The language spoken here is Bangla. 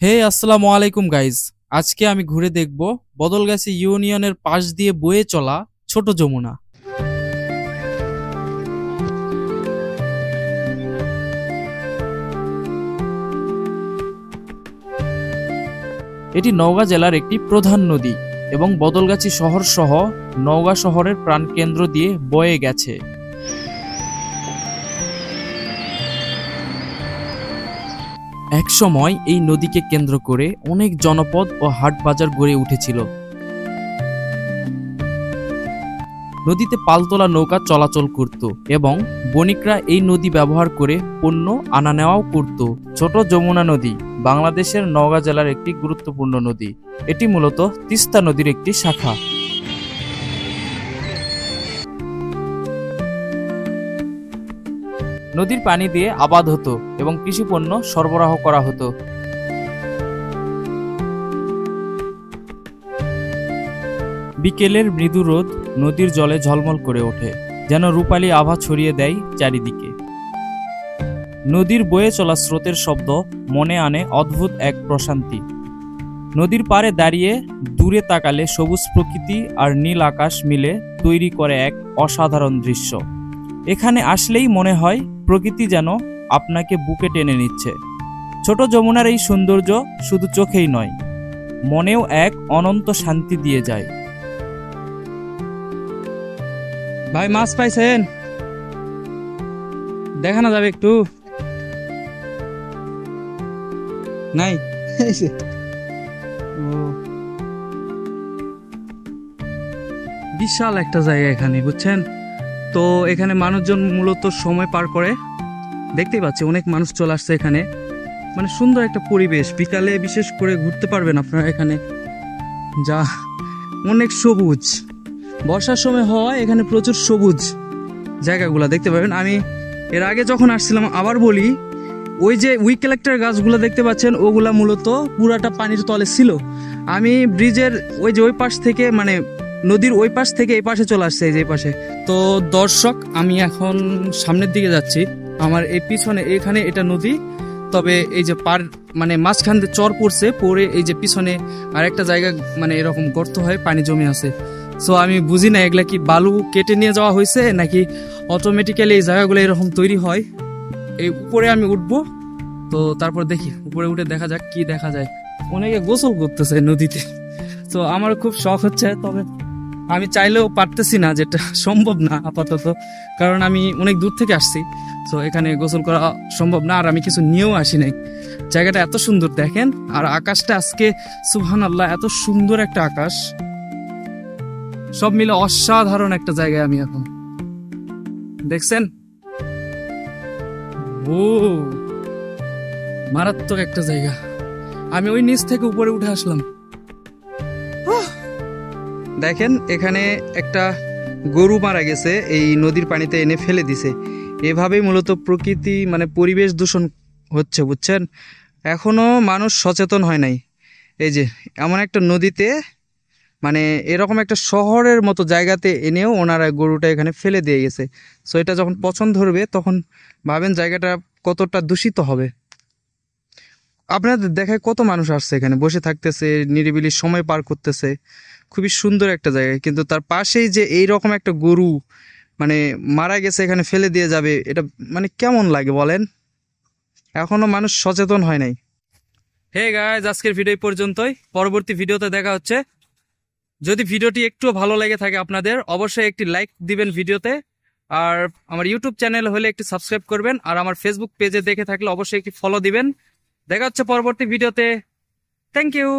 হে আসসালামু আলাইকুম গাইজ। আজকে আমি ঘুরে দেখব বদলগাছি ইউনিয়নের পাশ দিয়ে বয়ে চলা ছোট যমুনা। এটি নওগাঁ জেলার একটি প্রধান নদী এবং বদলগাছি শহর সহ নওগাঁ শহরের প্রাণকেন্দ্র দিয়ে বয়ে গেছে। এক সময় এই নদীকে কেন্দ্র করে অনেক জনপদ ও হাট বাজার গড়ে উঠেছিল। নদীতে পালতোলা নৌকা চলাচল করত এবং বণিকরা এই নদী ব্যবহার করে পণ্য আনা নেওয়াও করত। ছোট যমুনা নদী বাংলাদেশের নওগাঁ জেলার একটি গুরুত্বপূর্ণ নদী। এটি মূলত তিস্তা নদীর একটি শাখা। নদীর পানি দিয়ে আবাদ হতো এবং কৃষি পণ্য সরবরাহ করা হতো। বিকেলের মৃদু রোদ নদীর জলে ঝলমল করে ওঠে, যেন রূপালী আভা ছড়িয়ে দেয় চারিদিকে। নদীর বয়ে চলা স্রোতের শব্দ মনে আনে অদ্ভুত এক প্রশান্তি। নদীর পাড়ে দাঁড়িয়ে দূরে তাকালে সবুজ প্রকৃতি আর নীল আকাশ মিলে তৈরি করে এক অসাধারণ দৃশ্য। এখানে আসলেই মনে হয় প্রকৃতি যেন আপনাকে বুকে টেনে নিচ্ছে। ছোট যমুনার এই সৌন্দর্য শুধু চোখেই নয়, মনেও এক অনন্ত শান্তি দিয়ে যায়। ভাই, মাছ পাইছেন? দেখানো যাবে একটু? নাই। বিশাল একটা জায়গা এখানে, বুঝছেন তো। এখানে মানুষজন মূলত সময় পার করে। দেখতেই পাচ্ছি অনেক মানুষ চলে আসছে এখানে। মানে সুন্দর একটা পরিবেশ, বিকালে বিশেষ করে ঘুরতে পারবেন আপনারা এখানে। যা অনেক সবুজ, বর্ষার সময় হয় এখানে প্রচুর সবুজ জায়গাগুলো দেখতে পাবেন। আমি এর আগে যখন আসছিলাম, আবার বলি, ওই যে উইকেলেক্টার গাছগুলো দেখতে পাচ্ছেন, ওগুলা মূলত পুরাটা পানির তলে ছিল। আমি ব্রিজের ওই পাশ থেকে, মানে নদীর ওই পাশ থেকে এই পাশে চলে আসছে, এই পাশে। তো দর্শক, আমি এখন সামনের দিকে যাচ্ছি। আমার এই পিছনে এখানে এটা নদী, তবে এই যে মানে মাঝখান দিয়ে চর পড়ছে, পড়ে এই যে পিছনে আরেকটা জায়গা, মানে এরকম গর্ত হয়ে পানি জমে আছে। সো আমি বুঝি না এগুলা কি বালু কেটে নিয়ে যাওয়া হয়েছে নাকি অটোমেটিক্যালি এই জায়গাগুলো এরকম তৈরি হয়। এই উপরে আমি উঠবো, তো তারপর দেখি, উপরে উঠে দেখা যাক কি দেখা যায়। অনেকে গোসল করতেছে নদীতে, তো আমার খুব শখ হচ্ছে, তবে আমি চাইলেও পারতেছি না, যেটা সম্ভব না আপাতত, কারণ আমি অনেক দূর থেকে আসছি। তো এখানে গোসল করা সম্ভব না, আর আমি কিছু নিয়েও আসি নাই। জায়গাটা এত সুন্দর দেখেন, আর আকাশটা আজকে সুবহানাল্লাহ, এত সুন্দর একটা আকাশ। সব মিলে অসাধারণ একটা জায়গায় আমি এখন, দেখছেন। ও মারাত্মক একটা জায়গা। আমি ওই নিচ থেকে উপরে উঠে আসলাম। দেখেন, এখানে একটা গরু মারা গেছে, এই নদীর পানিতে এনে ফেলে দিছে। এভাবেই মূলত প্রকৃতি, মানে পরিবেশ দূষণ হচ্ছে, বুঝছেন। এখনো মানুষ সচেতন হয় নাই। এই যে এমন একটা নদীতে, মানে এরকম একটা শহরের মতো জায়গাতে এনেও ওনারা গরুটা এখানে ফেলে দিয়ে গেছে। সো এটা যখন পচন ধরবে, তখন ভাবেন জায়গাটা কতটা দূষিত হবে। আপনাদের দেখায় কত মানুষ আসছে এখানে, বসে থাকতেছে, নিরিবিলি সময় পার করতেছে। খুবই সুন্দর একটা জায়গা, কিন্তু তার পাশেই যে এইরকম একটা গরু মানে মারা গেছে, এখানে ফেলে দিয়ে যাবে, এটা মানে কেমন লাগে বলেন। এখনো মানুষ সচেতন হয় নাই। হে গাইস, আজকের ভিডিও পর্যন্তই। পরবর্তী ভিডিওতে দেখা হচ্ছে। যদি ভিডিওটি একটু ভালো লেগে থাকে আপনাদের, অবশ্যই একটি লাইক দিবেন ভিডিওতে, আর আমার ইউটিউব চ্যানেল হলে একটু সাবস্ক্রাইব করবেন, আর আমার ফেসবুক পেজে দেখে থাকলে অবশ্যই একটি ফলো দিবেন। দেখা হচ্ছে পরবর্তী ভিডিওতে। Thank you.